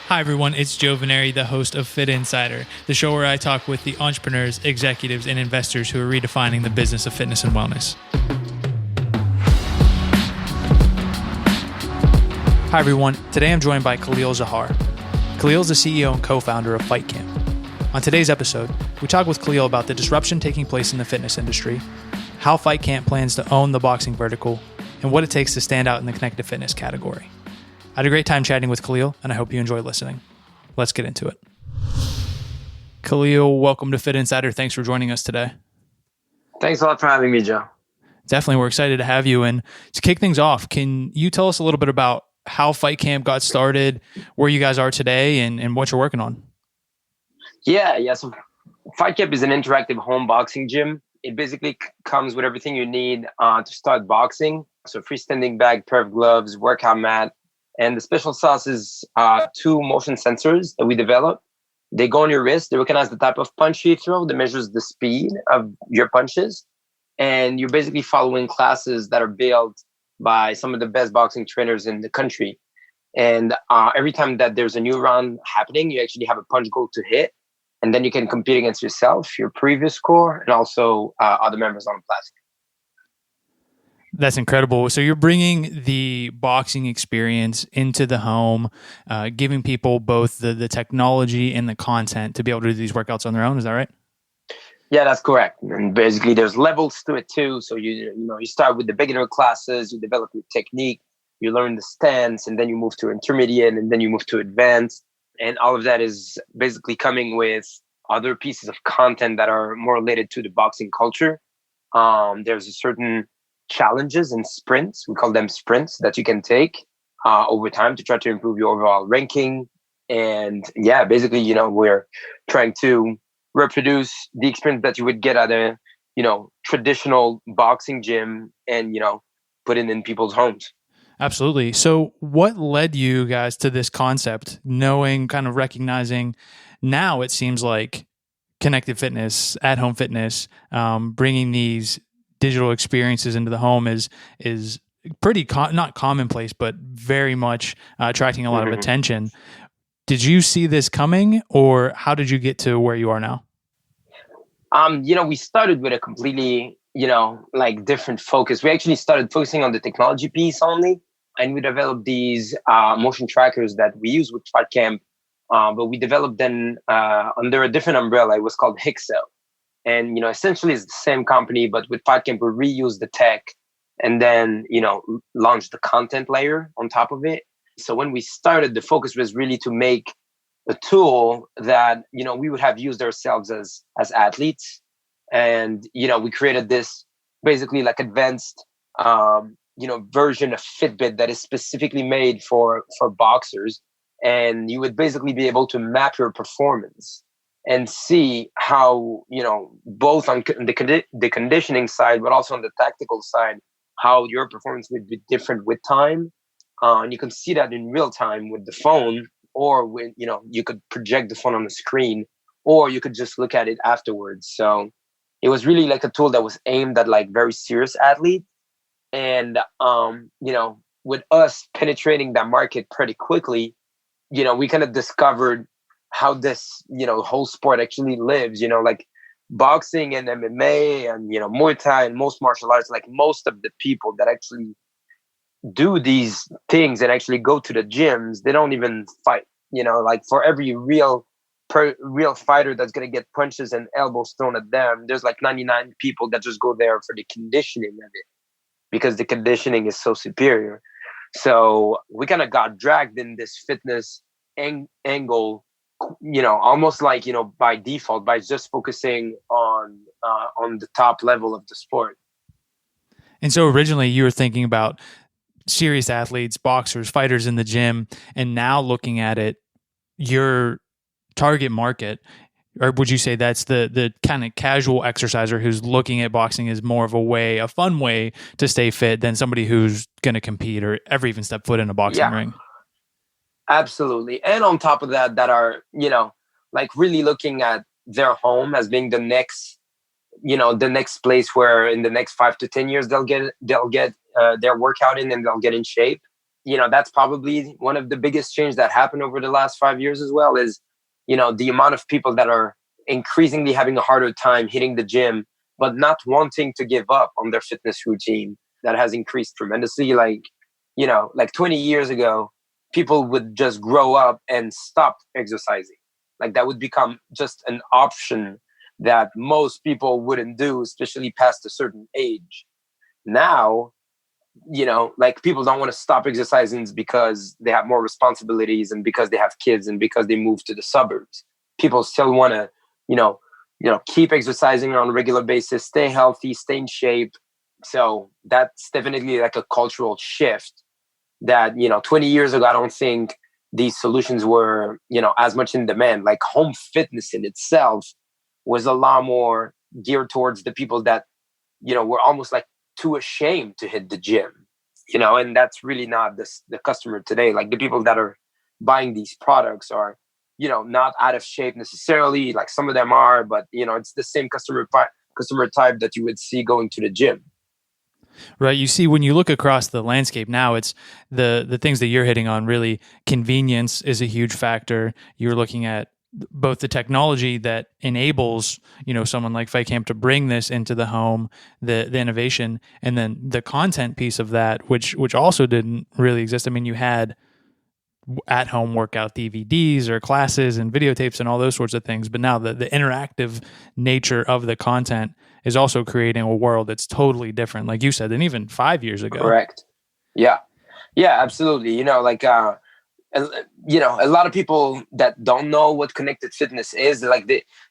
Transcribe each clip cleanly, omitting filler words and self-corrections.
Hi, everyone. It's Joe Veneri, the host of Fit Insider, the show where I talk with the entrepreneurs, executives, and investors who are redefining the business of fitness and wellness. Hi, everyone. Today I'm joined by Khalil Zahar. Khalil is the CEO and co-founder of FightCamp. On today's episode, we talk with Khalil about the disruption taking place in the fitness industry, how FightCamp plans to own the boxing vertical, and what it takes to stand out in the connected fitness category. I had a great time chatting with Khalil, and I hope you enjoy listening. Let's get into it. Khalil, welcome to Fit Insider. Thanks for joining us today. Thanks a lot for having me, Joe. Definitely, we're excited to have you. And to kick things off, can you tell us a little bit about how FightCamp got started, where you guys are today, and what you're working on? Yeah. So FightCamp is an interactive home boxing gym. It basically comes with everything you need to start boxing. So freestanding bag, pair of gloves, workout mat. And the special sauce is two motion sensors that we developed. They go on your wrist. They recognize the type of punch you throw that measures the speed of your punches. And you're basically following classes that are built by some of the best boxing trainers in the country. And every time that there's a new round happening, you actually have a punch goal to hit. And then you can compete against yourself, your previous score, and also other members on the platform. That's incredible. So you're bringing the boxing experience into the home, giving people both the technology and the content to be able to do these workouts on their own. Is that right? Yeah, that's correct. And basically there's levels to it too. So you start with the beginner classes, you develop your technique, you learn the stance, and then you move to intermediate, and then you move to advanced. And all of that is basically coming with other pieces of content that are more related to the boxing culture. There's a certain challenges and sprints, we call them sprints, that you can take over time to try to improve your overall ranking. And yeah, basically, we're trying to reproduce the experience that you would get at a, traditional boxing gym and, put it in people's homes. Absolutely. So what led you guys to this concept, recognizing now it seems like connected fitness, at-home fitness, bringing these digital experiences into the home is pretty not commonplace, but very much attracting a lot of attention. Did you see this coming, or how did you get to where you are now? We started with a completely, different focus. We actually started focusing on the technology piece only, and we developed these motion trackers that we use with FightCamp, but we developed them under a different umbrella. It was called Hixel. And, essentially it's the same company, but with FightCamp, we reuse the tech and then, launch the content layer on top of it. So when we started, the focus was really to make a tool that, we would have used ourselves as athletes. And, we created this basically like advanced, version of Fitbit that is specifically made for boxers. And you would basically be able to map your performance and see how, both on the conditioning side, but also on the tactical side, how your performance would be different with time. And you can see that in real time with the phone, or when, you could project the phone on the screen, or you could just look at it afterwards. So it was really like a tool that was aimed at like very serious athletes. And, with us penetrating that market pretty quickly, we kind of discovered how this, whole sport actually lives, like boxing and MMA and, Muay Thai and most martial arts, like most of the people that actually do these things and actually go to the gyms, they don't even fight, like for every real fighter that's going to get punches and elbows thrown at them, there's like 99 people that just go there for the conditioning of it because the conditioning is so superior. So we kind of got dragged in this fitness angle, almost like, by default, by just focusing on the top level of the sport. And so originally you were thinking about serious athletes, boxers, fighters in the gym, and now looking at it, your target market, or would you say that's the kind of casual exerciser who's looking at boxing as more of a fun way to stay fit than somebody who's going to compete or ever even step foot in a boxing ring? Absolutely. And on top of that are, like really looking at their home as being the next place where in the next 5 to 10 years they'll get their workout in and they'll get in shape. that's probably one of the biggest change that happened over the last 5 years as well, is, the amount of people that are increasingly having a harder time hitting the gym, but not wanting to give up on their fitness routine. That has increased tremendously. Like 20 years ago, people would just grow up and stop exercising. Like that would become just an option that most people wouldn't do, especially past a certain age. Now, like people don't want to stop exercising because they have more responsibilities and because they have kids and because they move to the suburbs. People still want to, keep exercising on a regular basis, stay healthy, stay in shape. So that's definitely like a cultural shift that, 20 years ago, I don't think these solutions were, as much in demand. Like home fitness in itself was a lot more geared towards the people that, were almost like too ashamed to hit the gym, and that's really not the customer today. Like the people that are buying these products are, not out of shape necessarily. Like some of them are, but it's the same customer type that you would see going to the gym. Right. You see, when you look across the landscape now, it's the things that you're hitting on. Really, convenience is a huge factor. You're looking at both the technology that enables, someone like FightCamp to bring this into the home, the innovation, and then the content piece of that, which also didn't really exist. I mean, you had at-home workout DVDs or classes and videotapes and all those sorts of things, but now the interactive nature of the content is also creating a world that's totally different, like you said, than even 5 years ago. Correct. Yeah, absolutely. A lot of people that don't know what connected fitness is,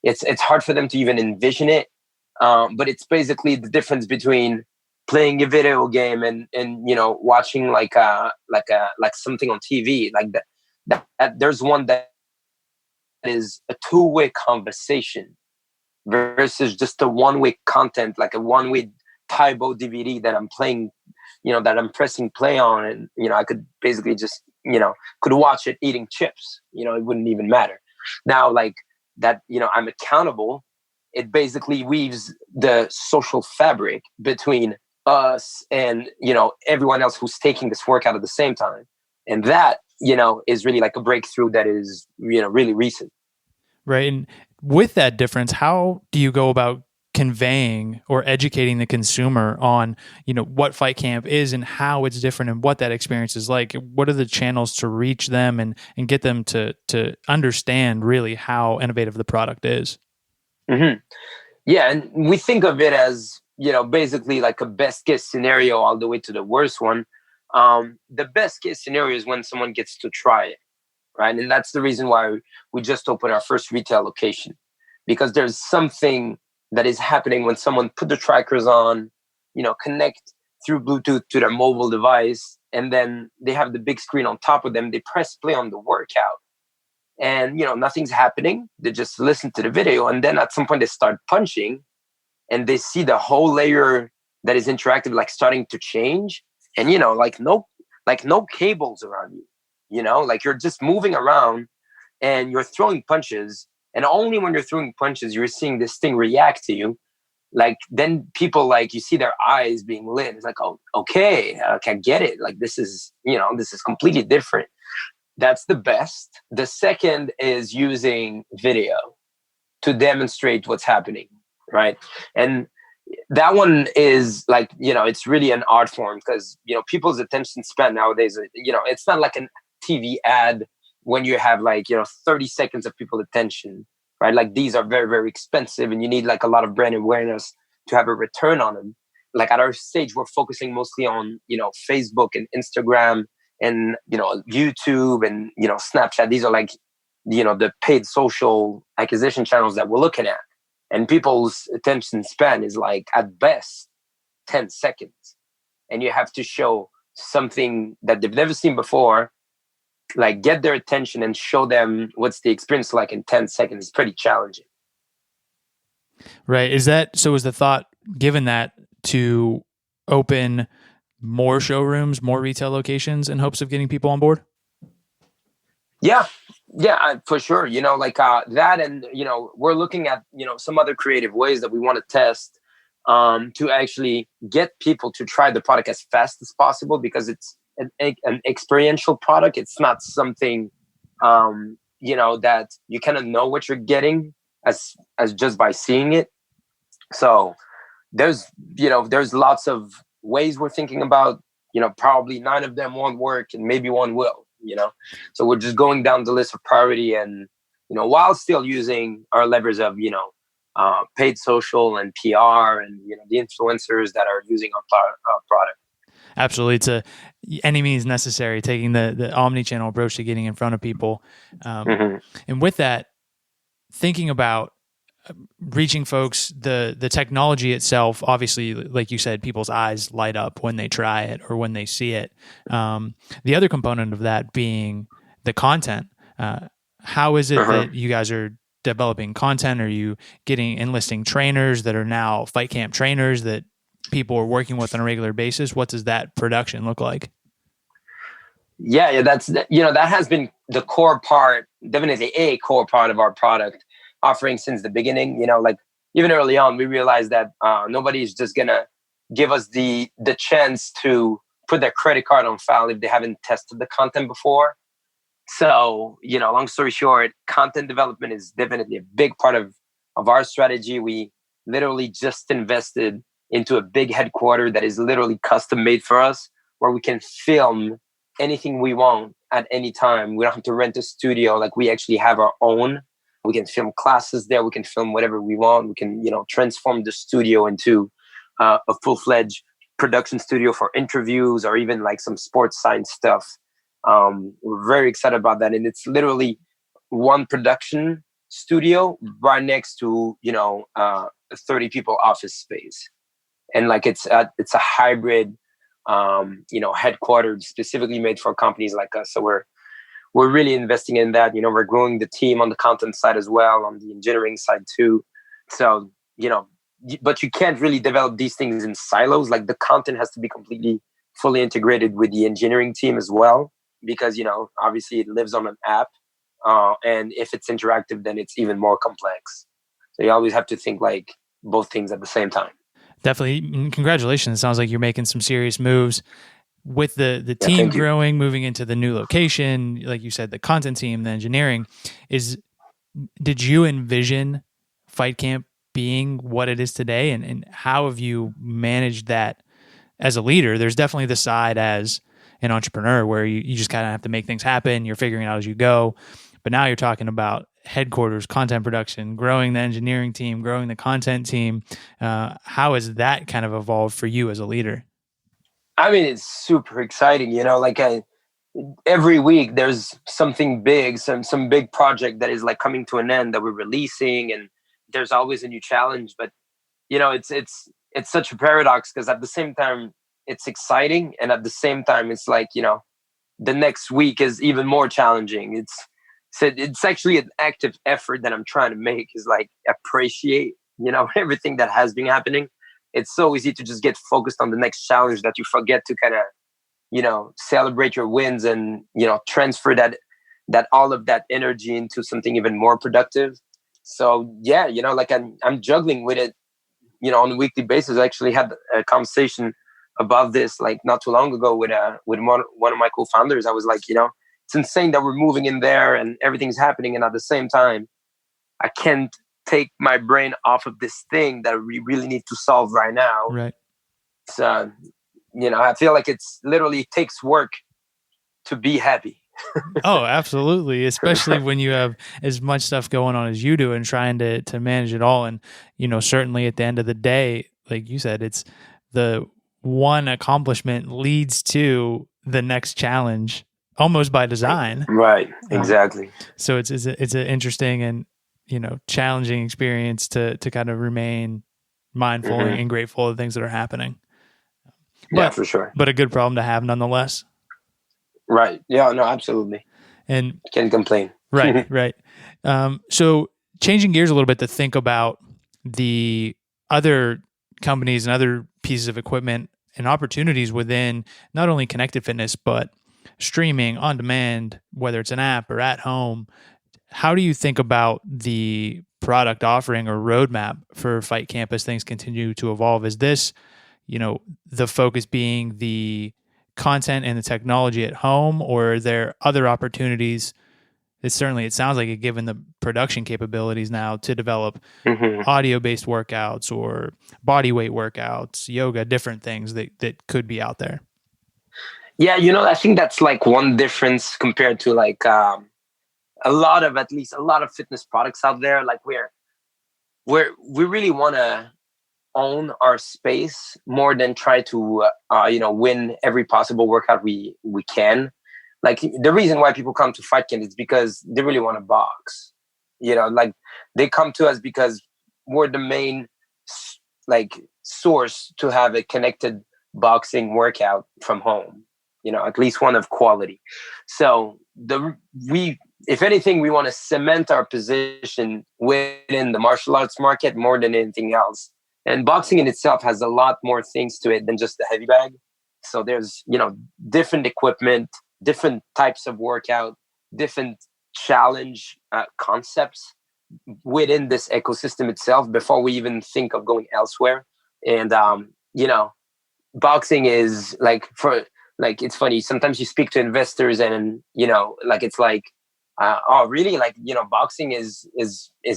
it's hard for them to even envision it. But it's basically the difference between playing a video game and watching like something on TV. Like that there's one that is a two-way conversation versus just a one-way content, like a one-way Tybo DVD that I'm playing, that I'm pressing play on, and I could basically just could watch it eating chips. It wouldn't even matter. Now, like that, I'm accountable. It basically weaves the social fabric between us and everyone else who's taking this workout at the same time, and that is really like a breakthrough that is really recent. Right. And with that difference, how do you go about conveying or educating the consumer on, what FightCamp is and how it's different and what that experience is like? What are the channels to reach them and get them to understand really how innovative the product is? Mm-hmm. Yeah. And we think of it as, basically like a best case scenario all the way to the worst one. The best case scenario is when someone gets to try it. Right. And that's the reason why we just opened our first retail location, because there's something that is happening when someone put the trackers on, connect through Bluetooth to their mobile device, and then they have the big screen on top of them. They press play on the workout and, nothing's happening. They just listen to the video. And then at some point they start punching and they see the whole layer that is interactive, like starting to change. And, like no cables around you. Like you're just moving around and you're throwing punches, and only when you're throwing punches you're seeing this thing react to you. Like then people, like you see their eyes being lit. It's like, oh, okay, I get it. Like this is completely different. That's the best. The second is using video to demonstrate what's happening, right? And that one is like, it's really an art form, because people's attention span nowadays, it's not like an TV ad when you have 30 seconds of people attention, right? Like these are very, very expensive, and you need like a lot of brand awareness to have a return on them. Like at our stage, we're focusing mostly on, Facebook and Instagram and, YouTube and, Snapchat. These are like, the paid social acquisition channels that we're looking at. And people's attention span is like at best 10 seconds. And you have to show something that they've never seen before, like get their attention and show them what's the experience like in 10 seconds. It's pretty challenging. Right. Is the thought given that to open more showrooms, more retail locations in hopes of getting people on board? Yeah, for sure. That, and, we're looking at, some other creative ways that we want to test to actually get people to try the product as fast as possible, because it's an experiential product. It's not something, that you kind of know what you're getting as just by seeing it. So there's lots of ways we're thinking about. Probably 9 of them won't work, and maybe one will. So we're just going down the list of priority, and while still using our levers of paid social and PR, and the influencers that are using our product. Absolutely. It's any means necessary, taking the omni-channel approach to getting in front of people. And with that, thinking about reaching folks, the technology itself, obviously, like you said, people's eyes light up when they try it or when they see it. The other component of that being the content. How is it that you guys are developing content? Are you enlisting trainers that are now FightCamp trainers that people are working with on a regular basis? What does that production look like? Yeah, that has been the core part, definitely a core part of our product offering since the beginning. Like even early on, we realized that nobody's just gonna give us the chance to put their credit card on file if they haven't tested the content before. So, long story short, content development is definitely a big part of our strategy. We literally just invested into a big headquarters that is literally custom made for us, where we can film anything we want at any time. We don't have to rent a studio. Like, we actually have our own. We can film classes there. We can film whatever we want. We can, transform the studio into a full-fledged production studio for interviews, or even like some sports science stuff. We're very excited about that. And it's literally one production studio right next to, a 30 people office space. And like, it's a hybrid, headquarters specifically made for companies like us. So we're really investing in that. We're growing the team on the content side as well, on the engineering side too. So, but you can't really develop these things in silos. Like, the content has to be completely fully integrated with the engineering team as well, because, obviously it lives on an app. And if it's interactive, then it's even more complex. So you always have to think like both things at the same time. Definitely. Congratulations. It sounds like you're making some serious moves with the team growing, moving into the new location. Like you said, the content team, the engineering did you envision FightCamp being what it is today? And how have you managed that as a leader? There's definitely the side as an entrepreneur where you just kind of have to make things happen. You're figuring it out as you go. But now you're talking about headquarters, content production, growing the engineering team, growing the content team. How has that kind of evolved for you as a leader? I mean, it's super exciting. Every week there's something big, some big project that is like coming to an end that we're releasing, and there's always a new challenge. But it's such a paradox, because at the same time it's exciting, and at the same time it's like, the next week is even more challenging. It's actually an active effort that I'm trying to make, is like appreciate, everything that has been happening. It's so easy to just get focused on the next challenge that you forget to kind of, celebrate your wins and, transfer that all of that energy into something even more productive. So yeah, like I'm juggling with it, on a weekly basis. I actually had a conversation about this like not too long ago with one of my co-founders. I was like, it's insane that we're moving in there and everything's happening, and at the same time, I can't take my brain off of this thing that we really need to solve right now. Right. So, I feel like it's literally takes work to be happy. Oh, absolutely. Especially when you have as much stuff going on as you do and trying to manage it all. And, certainly at the end of the day, like you said, it's the one accomplishment leads to the next challenge almost by design. Right. Exactly. So it's an interesting and, challenging experience to kind of remain mindful and grateful of the things that are happening. Yeah, for sure. But a good problem to have nonetheless. Right. Yeah, no, absolutely. And can't complain. Right. So changing gears a little bit to think about the other companies and other pieces of equipment and opportunities within not only connected fitness, but streaming on demand, whether it's an app or at home. How do you think about the product offering or roadmap for FightCamp as things continue to evolve? Is this, the focus being the content and the technology at home, or are there other opportunities? It sounds like it, given the production capabilities now, to develop audio-based workouts or body weight workouts, yoga, different things that could be out there. Yeah, I think that's like one difference compared to like a lot of fitness products out there. Like we really want to own our space more than try to win every possible workout we can. Like the reason why people come to FightCamp is because they really want to box. Like they come to us because we're the main like source to have a connected boxing workout from home. At least one of quality. So if anything, we want to cement our position within the martial arts market more than anything else. And boxing in itself has a lot more things to it than just the heavy bag. So there's, different equipment, different types of workout, different challenge concepts within this ecosystem itself before we even think of going elsewhere. And, boxing is it's funny. Sometimes you speak to investors and, it's like, oh, really? Like, boxing is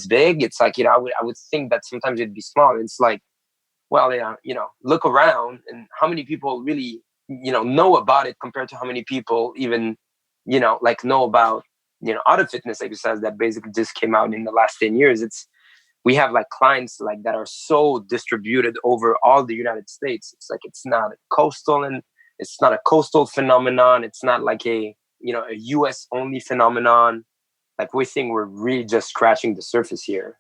big. It's like, I would think that sometimes it'd be small. It's like, well, look around and how many people really, know about it compared to how many people even, know about, auto fitness exercise that basically just came out in the last 10 years. We have like clients like that are so distributed over all the United States. It's like, it's not a coastal phenomenon. It's not like a US only phenomenon. Like we think we're really just scratching the surface here.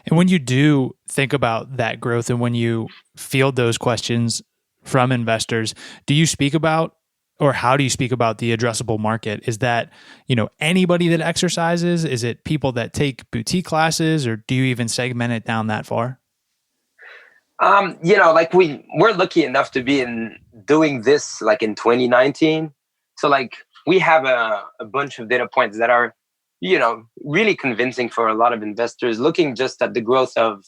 And when you do think about that growth and when you field those questions from investors, do you speak about, or how do you speak about the addressable market? Is that, anybody that exercises? Is it people that take boutique classes, or do you even segment it down that far? Like we're lucky enough to be doing this like in 2019. So like we have a bunch of data points that are, really convincing for a lot of investors looking just at the growth of,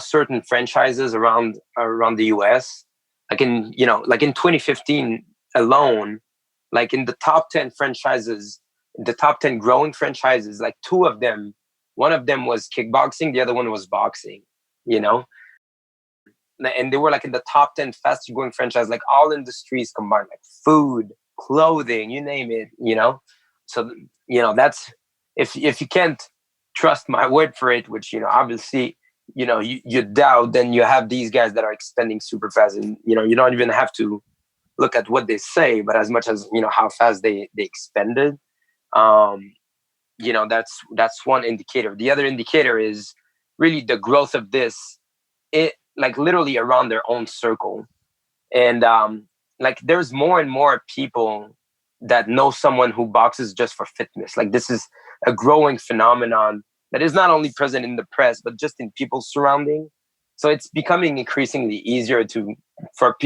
certain franchises around the US. Like in 2015 alone, like in the top 10 franchises, the top 10 growing franchises, like two of them, one of them was kickboxing, the other one was boxing, and they were like in the top 10 fastest growing franchise, like all industries combined, like food, clothing, you name it, So, that's, if you can't trust my word for it, which, obviously, you doubt, then you have these guys that are expanding super fast, and, you don't even have to look at what they say, but as much as, how fast they expanded. That's one indicator. The other indicator is really the growth of this, it like literally around their own circle. And like there's more and more people that know someone who boxes just for fitness. Like this is a growing phenomenon that is not only present in the press, but just in people's surrounding. So it's becoming increasingly easier for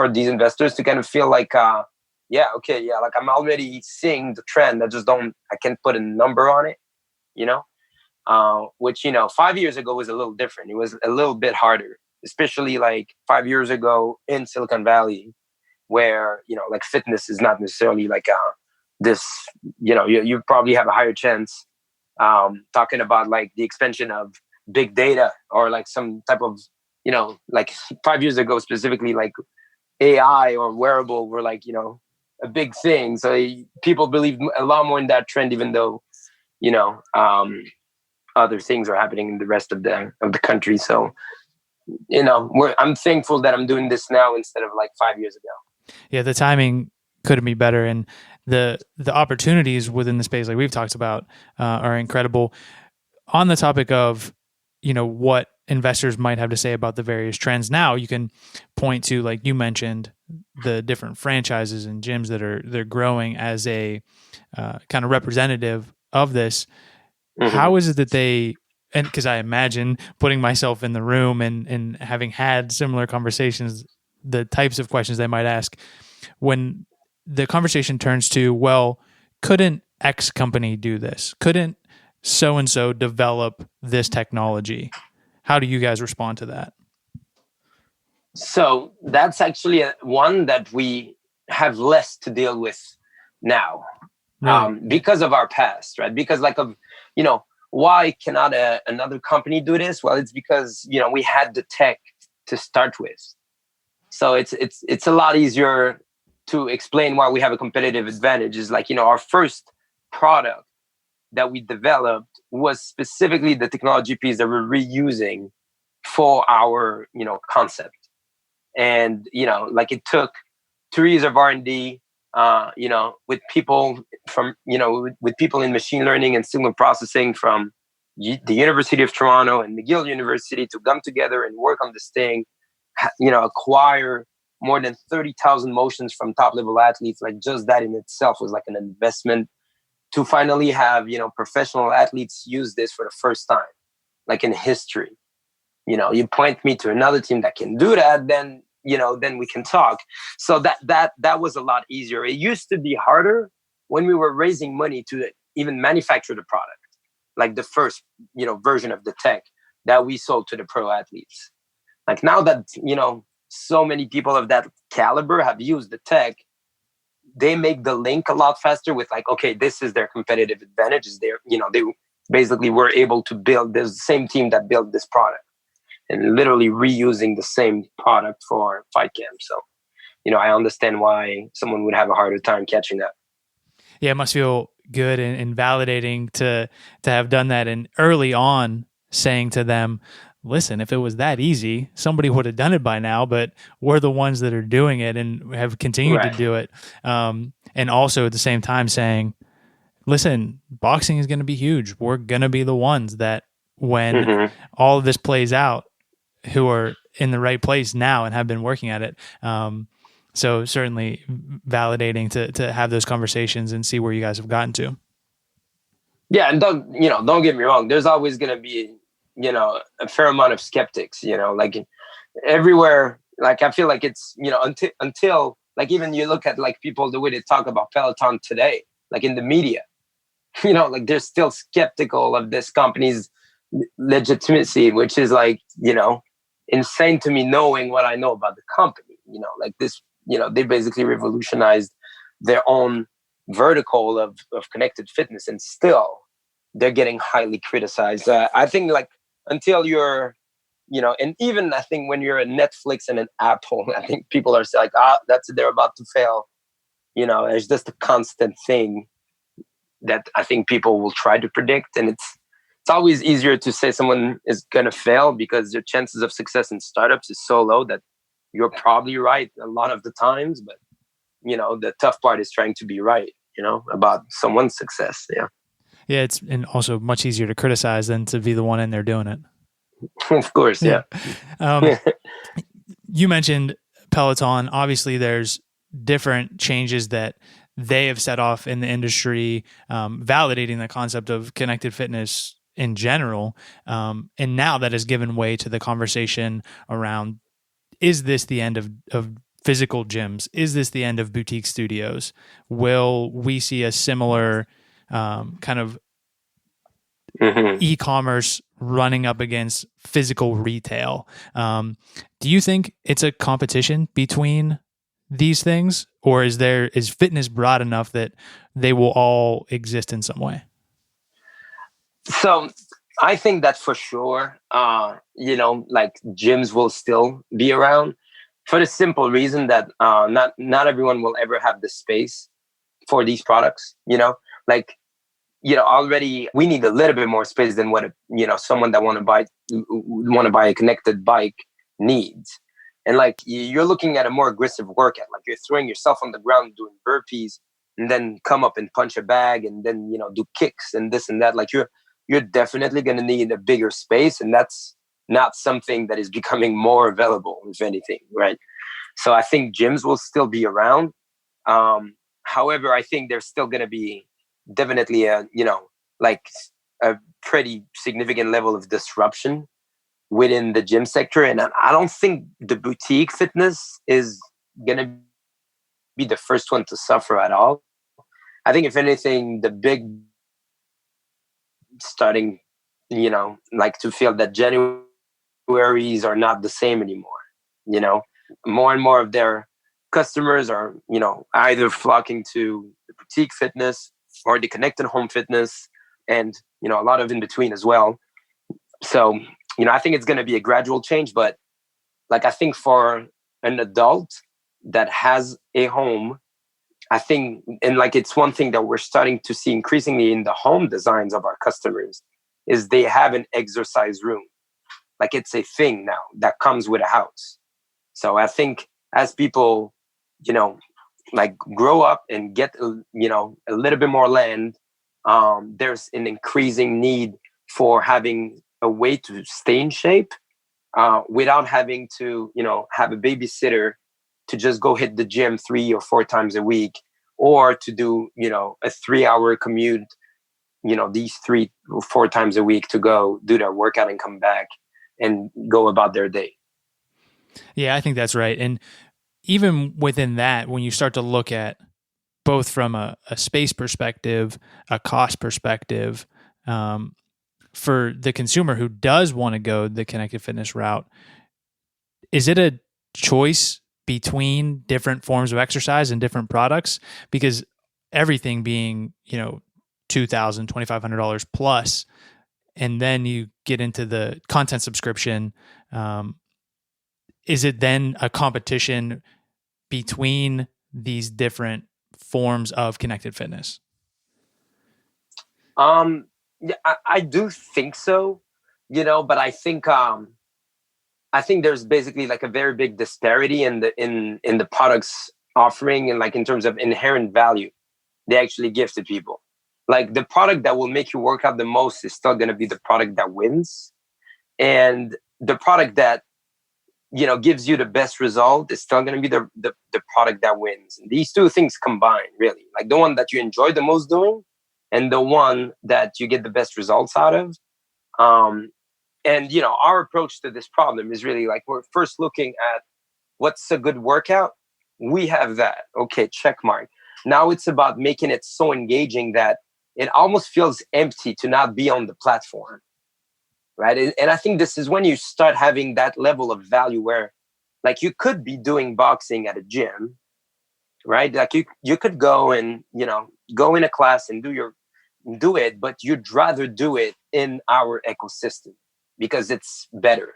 these investors to kind of feel like, like I'm already seeing the trend. I can't put a number on it, which, 5 years ago was a little different. It was a little bit harder, especially like 5 years ago in Silicon Valley, where, like fitness is not necessarily like this, you probably have a higher chance talking about like the expansion of big data or like some type of, like 5 years ago, specifically like AI or wearable were like, a big thing. So people believe a lot more in that trend, even though, other things are happening in the rest of the country. So, I'm thankful that I'm doing this now instead of like 5 years ago. Yeah, the timing couldn't be better, and the opportunities within the space, like we've talked about, are incredible. On the topic of, what investors might have to say about the various trends now, you can point to, like you mentioned, the different franchises and gyms that they're growing as a kind of representative of this. Mm-hmm. How is it that and because I imagine, putting myself in the room and having had similar conversations, the types of questions they might ask when the conversation turns to, well, couldn't X company do this? Couldn't so-and-so develop this technology? How do you guys respond to that? So that's actually one that we have less to deal with now, Really? because of our past, right? Because like of, why cannot another company do this? Well, it's because, we had the tech to start with. So it's a lot easier to explain why we have a competitive advantage. Is like, our first product that we developed was specifically the technology piece that we're reusing for our, concept. And, like it took 3 years of R&D, with people from, with people in machine learning and signal processing from the University of Toronto and McGill University to come together and work on this thing, acquire more than 30,000 motions from top level athletes. Like just that in itself was like an investment to finally have, professional athletes use this for the first time, like in history. You point me to another team that can do that, then, then we can talk. So that was a lot easier. It used to be harder when we were raising money to even manufacture the product, like the first, version of the tech that we sold to the pro athletes. Like now that, so many people of that caliber have used the tech, they make the link a lot faster with like, okay, this is their competitive advantage. Is their, they basically were able to build this same team that built this product and literally reusing the same product for FightCamp. So, I understand why someone would have a harder time catching that. Yeah, it must feel good and validating to have done that, and early on saying to them, listen, if it was that easy, somebody would have done it by now, but we're the ones that are doing it and have continued to do it. And also at the same time saying, listen, boxing is going to be huge. We're going to be the ones that when all of this plays out, who are in the right place now and have been working at it. So certainly validating to have those conversations and see where you guys have gotten to. Yeah. And don't get me wrong. There's always going to be, a fair amount of skeptics, like everywhere. Like, I feel like it's, until like, even you look at like people, the way they talk about Peloton today, like in the media, like they're still skeptical of this company's legitimacy, which is like, insane to me knowing what I know about the company, like this, they basically revolutionized their own vertical of connected fitness, and still they're getting highly criticized. I think like until you're, and even I think when you're a Netflix and an Apple, I think people are like, they're about to fail. It's just a constant thing that I think people will try to predict. And it's always easier to say someone is going to fail because your chances of success in startups is so low that you're probably right a lot of the times. But, the tough part is trying to be right, about someone's success. Yeah. Yeah. It's and also much easier to criticize than to be the one in there doing it. Of course. Yeah. You mentioned Peloton. Obviously, there's different changes that they have set off in the industry, validating the concept of connected fitness in general. And now that has given way to the conversation around, is this the end of physical gyms? Is this the end of boutique studios? Will we see a similar kind of e-commerce running up against physical retail? Do you think it's a competition between these things, or is fitness broad enough that they will all exist in some way? So I think that for sure, like gyms will still be around for the simple reason that not everyone will ever have the space for these products. Like, already we need a little bit more space than what someone that want to buy a connected bike needs. And like you're looking at a more aggressive workout, like you're throwing yourself on the ground doing burpees and then come up and punch a bag and then do kicks and this and that. Like you're definitely going to need a bigger space, and that's not something that is becoming more available, if anything, right? So I think gyms will still be around. However, I think there's still going to be definitely like a pretty significant level of disruption within the gym sector. And I don't think the boutique fitness is going to be the first one to suffer at all. I think if anything, the big starting, like to feel that Januaries are not the same anymore. More and more of their customers are, either flocking to the boutique fitness or the connected home fitness, and, a lot of in between as well. So, I think it's going to be a gradual change, but like, I think for an adult that has a home, I think, and like, it's one thing that we're starting to see increasingly in the home designs of our customers is they have an exercise room. Like, it's a thing now that comes with a house. So I think as people, like, grow up and get, a little bit more land, there's an increasing need for having a way to stay in shape without having to, have a babysitter to just go hit the gym 3 or 4 times a week, or to do, a 3-hour commute, these 3 or 4 times a week to go do their workout and come back and go about their day. Yeah, I think that's right. And even within that, when you start to look at both from a space perspective, a cost perspective, for the consumer who does want to go the connected fitness route, is it a choice between different forms of exercise and different products? Because everything being, $2,000, $2,500 plus, and then you get into the content subscription, is it then a competition between these different forms of connected fitness? Yeah, I do think so, but I think there's basically like a very big disparity in the products offering, and like in terms of inherent value they actually give to people. Like, the product that will make you work out the most is still going to be the product that wins, and the product that gives you the best result is still going to be the product that wins. And these two things combine, really, like the one that you enjoy the most doing and the one that you get the best results out of. And our approach to this problem is really like, we're first looking at what's a good workout. We have that. Okay, check mark. Now it's about making it so engaging that it almost feels empty to not be on the platform. Right. And I think this is when you start having that level of value where, like, you could be doing boxing at a gym, right? Like, you could go and, go in a class and do it, but you'd rather do it in our ecosystem because it's better,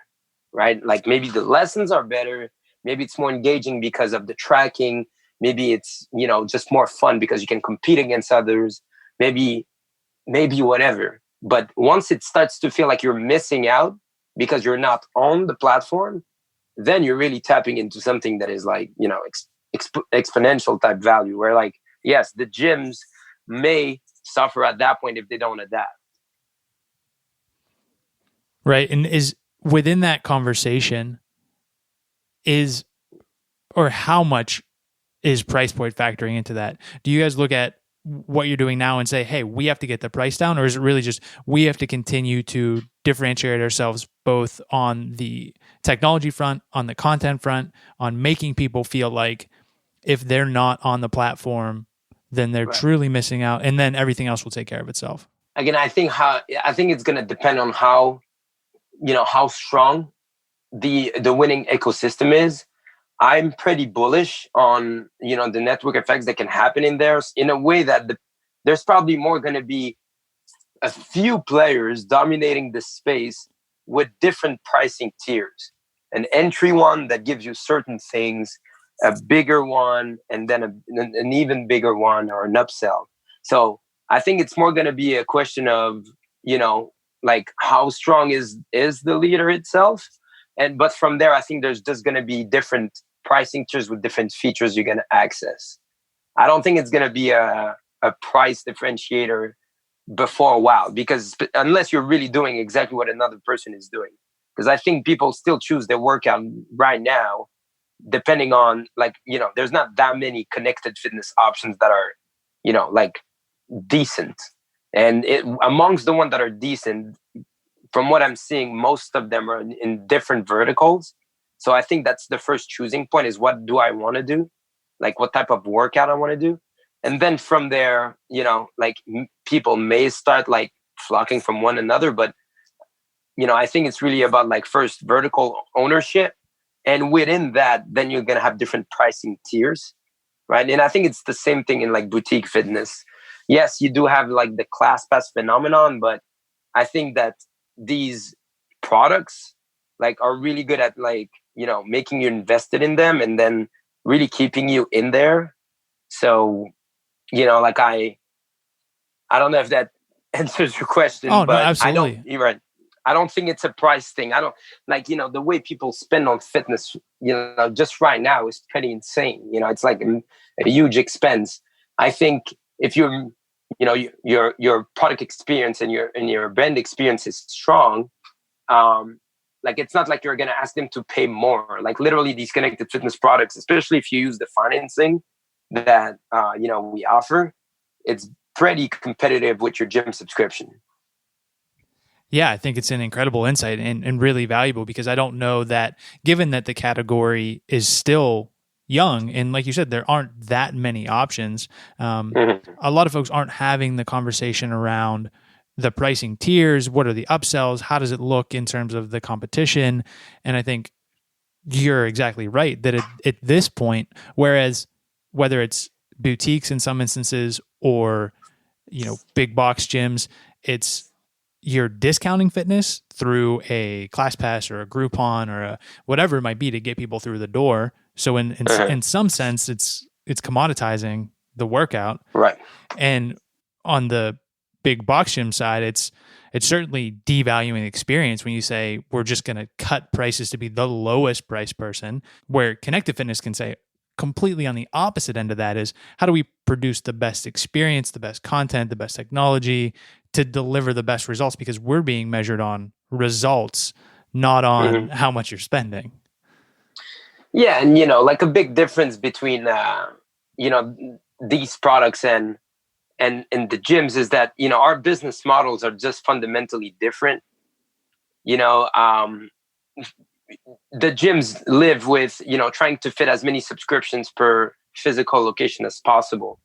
right? Like, maybe the lessons are better. Maybe it's more engaging because of the tracking. Maybe it's, just more fun because you can compete against others. Maybe whatever. But once it starts to feel like you're missing out because you're not on the platform, then you're really tapping into something that is like, exponential type value, where, like, yes, the gyms may suffer at that point if they don't adapt. Right. And is within that conversation or how much is price point factoring into that? Do you guys look at what you're doing now and say, hey, we have to get the price down? Or is it really just, we have to continue to differentiate ourselves both on the technology front, on the content front, on making people feel like if they're not on the platform, then they're truly missing out, and then everything else will take care of itself? Again, I think it's going to depend on how strong the winning ecosystem is. I'm pretty bullish on, the network effects that can happen in there, in a way that there's probably more going to be a few players dominating the space with different pricing tiers. An entry one that gives you certain things, a bigger one, and then an even bigger one, or an upsell. So I think it's more going to be a question of, like, how strong is the leader itself. But from there, I think there's just going to be different pricing tiers with different features you're going to access. I don't think it's going to be a price differentiator before a while, because unless you're really doing exactly what another person is doing. Because I think people still choose their workout right now, depending on, like, there's not that many connected fitness options that are, like, decent. And amongst the ones that are decent, from what I'm seeing, most of them are in different verticals. So I think that's the first choosing point, is what do I want to do? Like, what type of workout I want to do? And then from there, like, people may start, like, flocking from one another. But, I think it's really about, like, first vertical ownership, And within that, then you're going to have different pricing tiers, right? And I think it's the same thing in like boutique fitness. Yes, you do have like the class pass phenomenon, but I think that these products like are really good at like, making you invested in them and then really keeping you in there. So, like I don't know if that answers your question, Oh, no, but absolutely. you're right. I don't think it's a price thing. I don't like, the way people spend on fitness, just right now is pretty insane. It's like a huge expense. I think if you're, your product experience and your brand experience is strong, like it's not like you're going to ask them to pay more. Like literally these connected fitness products, especially if you use the financing that, we offer, it's pretty competitive with your gym subscription. Yeah, I think it's an incredible insight and really valuable, because I don't know that, given that the category is still young and like you said, there aren't that many options. A lot of folks aren't having the conversation around the pricing tiers. What are the upsells? How does it look in terms of the competition? And I think you're exactly right that at this point, whereas whether it's boutiques in some instances or big box gyms, it's you're discounting fitness through a class pass or a Groupon or whatever it might be to get people through the door. So in some sense, it's commoditizing the workout, right? And on the big box gym side, it's certainly devaluing the experience when you say we're just going to cut prices to be the lowest price person. Where connected fitness can say completely on the opposite end of that is, how do we produce the best experience, the best content, the best technology to deliver the best results, because we're being measured on results, not on how much you're spending. Yeah, and like a big difference between these products and the gyms is that our business models are just fundamentally different. The gyms live with trying to fit as many subscriptions per physical location as possible.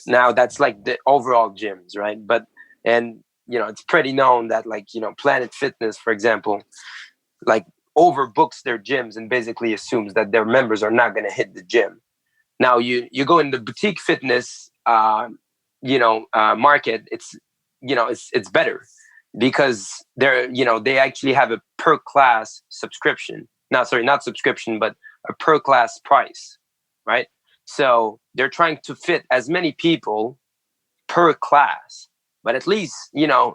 Now that's like the overall gyms, right? But it's pretty known that like Planet Fitness, for example, like overbooks their gyms and basically assumes that their members are not going to hit the gym. Now you go in the boutique fitness market, it's better because they actually have a per class subscription. Not subscription, but a per class price, right? So they're trying to fit as many people per class, but at least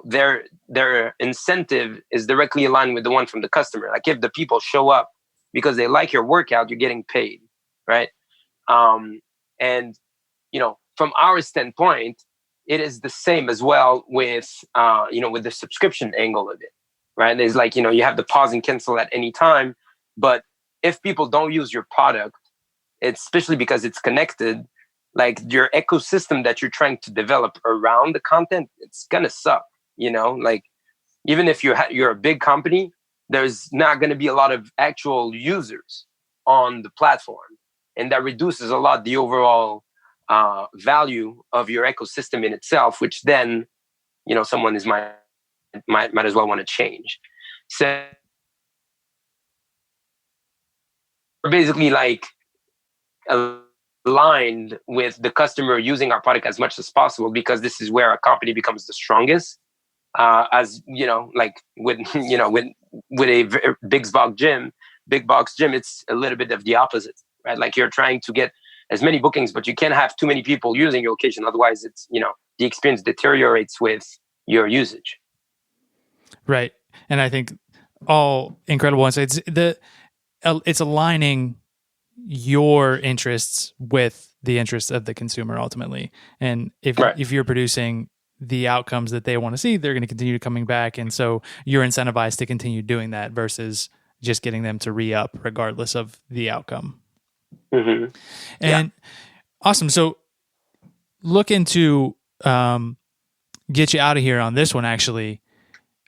their incentive is directly aligned with the one from the customer. Like if the people show up because they like your workout, you're getting paid, right? And from our standpoint, it is the same as well with with the subscription angle of it, right? There's like you have the pause and cancel at any time, but if people don't use your product, it's especially because it's connected, like your ecosystem that you're trying to develop around the content, it's gonna suck. Like even if you're a big company, there's not gonna be a lot of actual users on the platform, and that reduces a lot the overall value of your ecosystem in itself, which then someone might as well want to change. So we're basically like aligned with the customer using our product as much as possible, because this is where a company becomes the strongest. As like with with a big box gym, it's a little bit of the opposite, right? Like you're trying to get as many bookings, but you can't have too many people using your location. Otherwise, it's the experience deteriorates with your usage. Right, and I think all incredible insights. It's aligning your interests with the interests of the consumer ultimately. And if you're producing the outcomes that they want to see, they're going to continue coming back. And so you're incentivized to continue doing that versus just getting them to re-up regardless of the outcome. Mm-hmm. And awesome. So looking to get you out of here on this one, actually,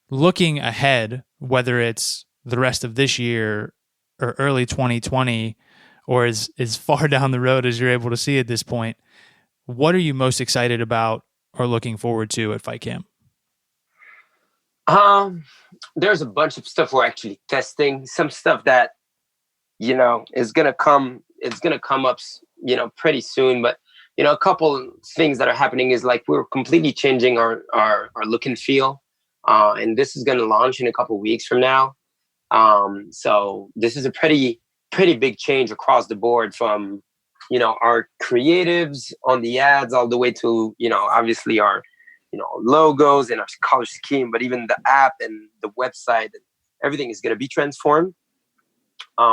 looking ahead, whether it's the rest of this year or early 2020, or as far down the road as you're able to see at this point, what are you most excited about or looking forward to at FightCamp? There's a bunch of stuff we're actually testing. Some stuff that is going to come. It's going to come up, pretty soon. But a couple things that are happening is like we're completely changing our look and feel, and this is going to launch in a couple weeks from now. So this is a pretty big change across the board from our creatives on the ads all the way to obviously our logos and our color scheme, but even the app and the website, everything is going to be transformed.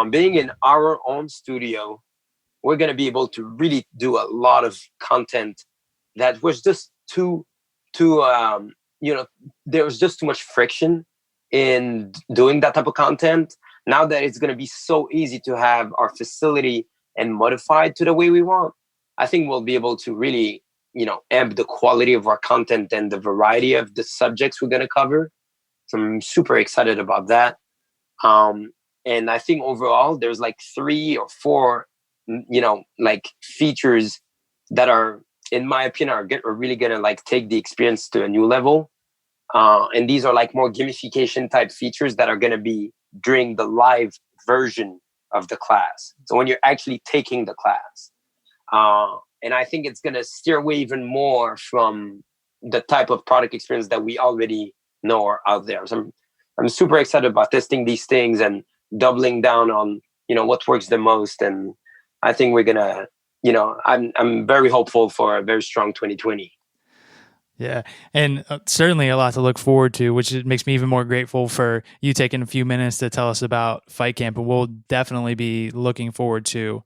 Being in our own studio, we're going to be able to really do a lot of content that was just too there was just too much friction in doing that type of content. Now that it's going to be so easy to have our facility and modified to the way we want, I think we'll be able to really amp the quality of our content and the variety of the subjects we're going to cover. So I'm super excited about that. And I think overall there's like 3 or 4, like features that are, in my opinion, are really going to like take the experience to a new level. And these are like more gamification type features that are going to be during the live version of the class. So when you're actually taking the class. And I think it's going to steer away even more from the type of product experience that we already know are out there. So I'm super excited about testing these things and doubling down on, what works the most. And I think we're going to, I'm very hopeful for a very strong 2020. Yeah. And certainly a lot to look forward to, which makes me even more grateful for you taking a few minutes to tell us about FightCamp. And we'll definitely be looking forward to,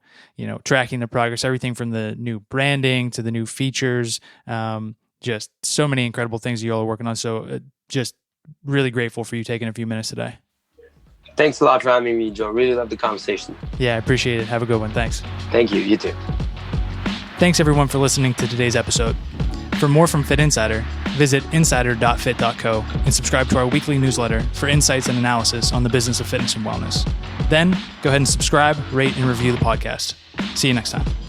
tracking the progress, everything from the new branding to the new features, just so many incredible things you all are working on. So just really grateful for you taking a few minutes today. Thanks a lot for having me, Joe. Really love the conversation. Yeah, I appreciate it. Have a good one. Thanks. Thank you. You too. Thanks everyone for listening to today's episode. For more from Fit Insider, visit insider.fit.co and subscribe to our weekly newsletter for insights and analysis on the business of fitness and wellness. Then, go ahead and subscribe, rate, and review the podcast. See you next time.